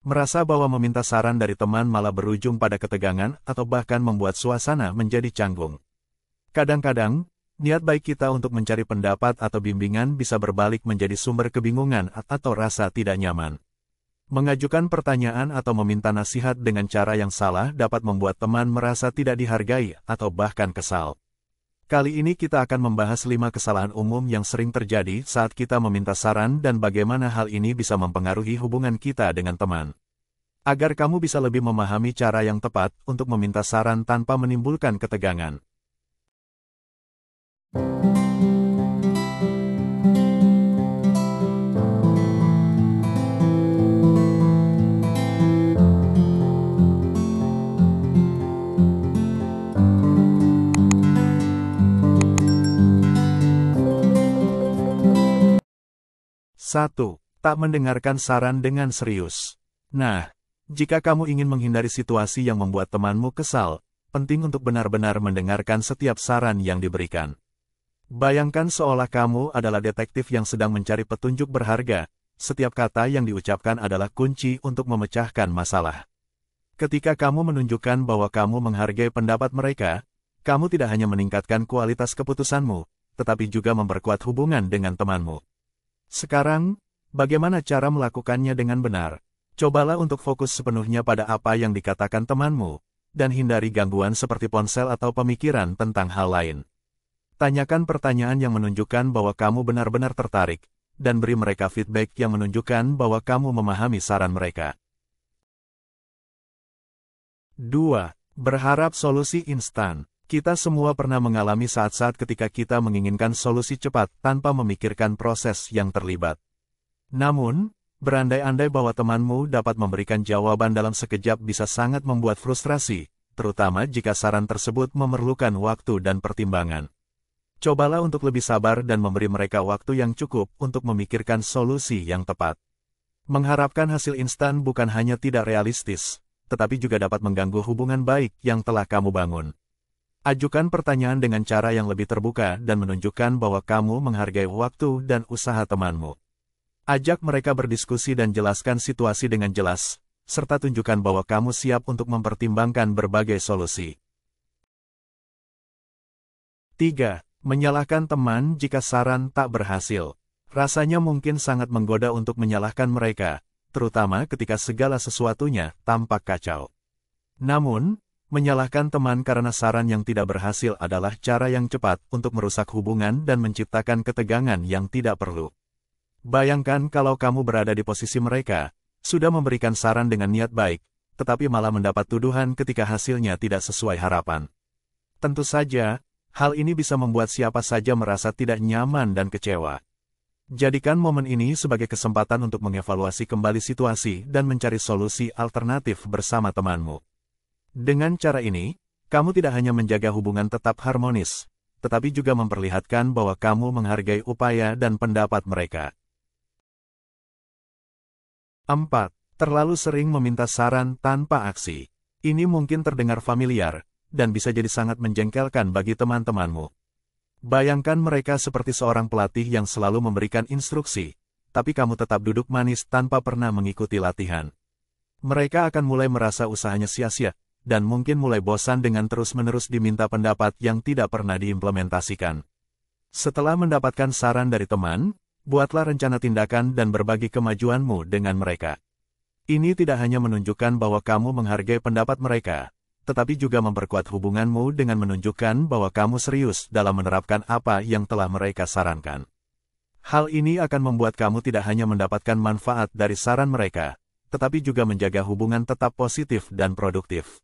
Merasa bahwa meminta saran dari teman malah berujung pada ketegangan atau bahkan membuat suasana menjadi canggung. Kadang-kadang, niat baik kita untuk mencari pendapat atau bimbingan bisa berbalik menjadi sumber kebingungan atau rasa tidak nyaman. Mengajukan pertanyaan atau meminta nasihat dengan cara yang salah dapat membuat teman merasa tidak dihargai atau bahkan kesal. Kali ini kita akan membahas 5 kesalahan umum yang sering terjadi saat kita meminta saran dan bagaimana hal ini bisa mempengaruhi hubungan kita dengan teman. Agar kamu bisa lebih memahami cara yang tepat untuk meminta saran tanpa menimbulkan ketegangan. Satu, tak mendengarkan saran dengan serius. Nah, jika kamu ingin menghindari situasi yang membuat temanmu kesal, penting untuk benar-benar mendengarkan setiap saran yang diberikan. Bayangkan seolah kamu adalah detektif yang sedang mencari petunjuk berharga, setiap kata yang diucapkan adalah kunci untuk memecahkan masalah. Ketika kamu menunjukkan bahwa kamu menghargai pendapat mereka, kamu tidak hanya meningkatkan kualitas keputusanmu, tetapi juga memperkuat hubungan dengan temanmu. Sekarang, bagaimana cara melakukannya dengan benar? Cobalah untuk fokus sepenuhnya pada apa yang dikatakan temanmu, dan hindari gangguan seperti ponsel atau pemikiran tentang hal lain. Tanyakan pertanyaan yang menunjukkan bahwa kamu benar-benar tertarik, dan beri mereka feedback yang menunjukkan bahwa kamu memahami saran mereka. 2. Berharap solusi instan. Kita semua pernah mengalami saat-saat ketika kita menginginkan solusi cepat tanpa memikirkan proses yang terlibat. Namun, berandai-andai bahwa temanmu dapat memberikan jawaban dalam sekejap bisa sangat membuat frustrasi, terutama jika saran tersebut memerlukan waktu dan pertimbangan. Cobalah untuk lebih sabar dan memberi mereka waktu yang cukup untuk memikirkan solusi yang tepat. Mengharapkan hasil instan bukan hanya tidak realistis, tetapi juga dapat mengganggu hubungan baik yang telah kamu bangun. Ajukan pertanyaan dengan cara yang lebih terbuka dan menunjukkan bahwa kamu menghargai waktu dan usaha temanmu. Ajak mereka berdiskusi dan jelaskan situasi dengan jelas, serta tunjukkan bahwa kamu siap untuk mempertimbangkan berbagai solusi. 3. Menyalahkan teman jika saran tak berhasil. Rasanya mungkin sangat menggoda untuk menyalahkan mereka, terutama ketika segala sesuatunya tampak kacau. Namun, menyalahkan teman karena saran yang tidak berhasil adalah cara yang cepat untuk merusak hubungan dan menciptakan ketegangan yang tidak perlu. Bayangkan kalau kamu berada di posisi mereka, sudah memberikan saran dengan niat baik, tetapi malah mendapat tuduhan ketika hasilnya tidak sesuai harapan. Tentu saja, hal ini bisa membuat siapa saja merasa tidak nyaman dan kecewa. Jadikan momen ini sebagai kesempatan untuk mengevaluasi kembali situasi dan mencari solusi alternatif bersama temanmu. Dengan cara ini, kamu tidak hanya menjaga hubungan tetap harmonis, tetapi juga memperlihatkan bahwa kamu menghargai upaya dan pendapat mereka. 4. Terlalu sering meminta saran tanpa aksi. Ini mungkin terdengar familiar, dan bisa jadi sangat menjengkelkan bagi teman-temanmu. Bayangkan mereka seperti seorang pelatih yang selalu memberikan instruksi, tapi kamu tetap duduk manis tanpa pernah mengikuti latihan. Mereka akan mulai merasa usahanya sia-sia, dan mungkin mulai bosan dengan terus-menerus diminta pendapat yang tidak pernah diimplementasikan. Setelah mendapatkan saran dari teman, buatlah rencana tindakan dan berbagi kemajuanmu dengan mereka. Ini tidak hanya menunjukkan bahwa kamu menghargai pendapat mereka, tetapi juga memperkuat hubunganmu dengan menunjukkan bahwa kamu serius dalam menerapkan apa yang telah mereka sarankan. Hal ini akan membuat kamu tidak hanya mendapatkan manfaat dari saran mereka, tetapi juga menjaga hubungan tetap positif dan produktif.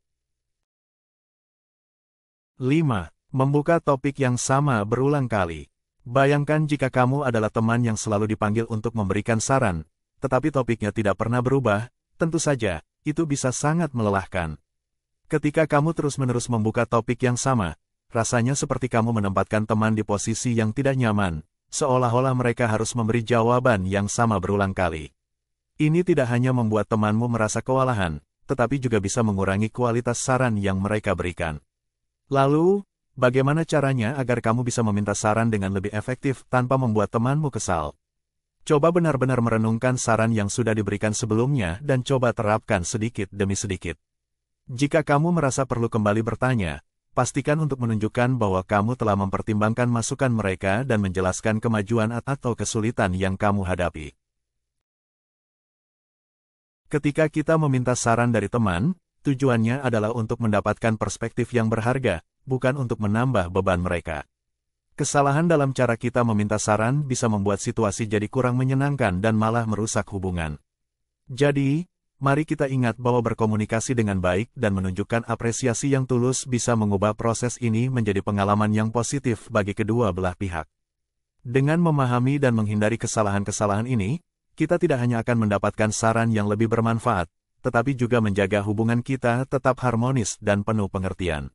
5. Membuka topik yang sama berulang kali. Bayangkan jika kamu adalah teman yang selalu dipanggil untuk memberikan saran, tetapi topiknya tidak pernah berubah, tentu saja, itu bisa sangat melelahkan. Ketika kamu terus-menerus membuka topik yang sama, rasanya seperti kamu menempatkan teman di posisi yang tidak nyaman, seolah-olah mereka harus memberi jawaban yang sama berulang kali. Ini tidak hanya membuat temanmu merasa kewalahan, tetapi juga bisa mengurangi kualitas saran yang mereka berikan. Lalu, bagaimana caranya agar kamu bisa meminta saran dengan lebih efektif tanpa membuat temanmu kesal? Coba benar-benar merenungkan saran yang sudah diberikan sebelumnya dan coba terapkan sedikit demi sedikit. Jika kamu merasa perlu kembali bertanya, pastikan untuk menunjukkan bahwa kamu telah mempertimbangkan masukan mereka dan menjelaskan kemajuan atau kesulitan yang kamu hadapi. Ketika kita meminta saran dari teman, tujuannya adalah untuk mendapatkan perspektif yang berharga, bukan untuk menambah beban mereka. Kesalahan dalam cara kita meminta saran bisa membuat situasi jadi kurang menyenangkan dan malah merusak hubungan. Jadi, mari kita ingat bahwa berkomunikasi dengan baik dan menunjukkan apresiasi yang tulus bisa mengubah proses ini menjadi pengalaman yang positif bagi kedua belah pihak. Dengan memahami dan menghindari kesalahan-kesalahan ini, kita tidak hanya akan mendapatkan saran yang lebih bermanfaat, tetapi juga menjaga hubungan kita tetap harmonis dan penuh pengertian.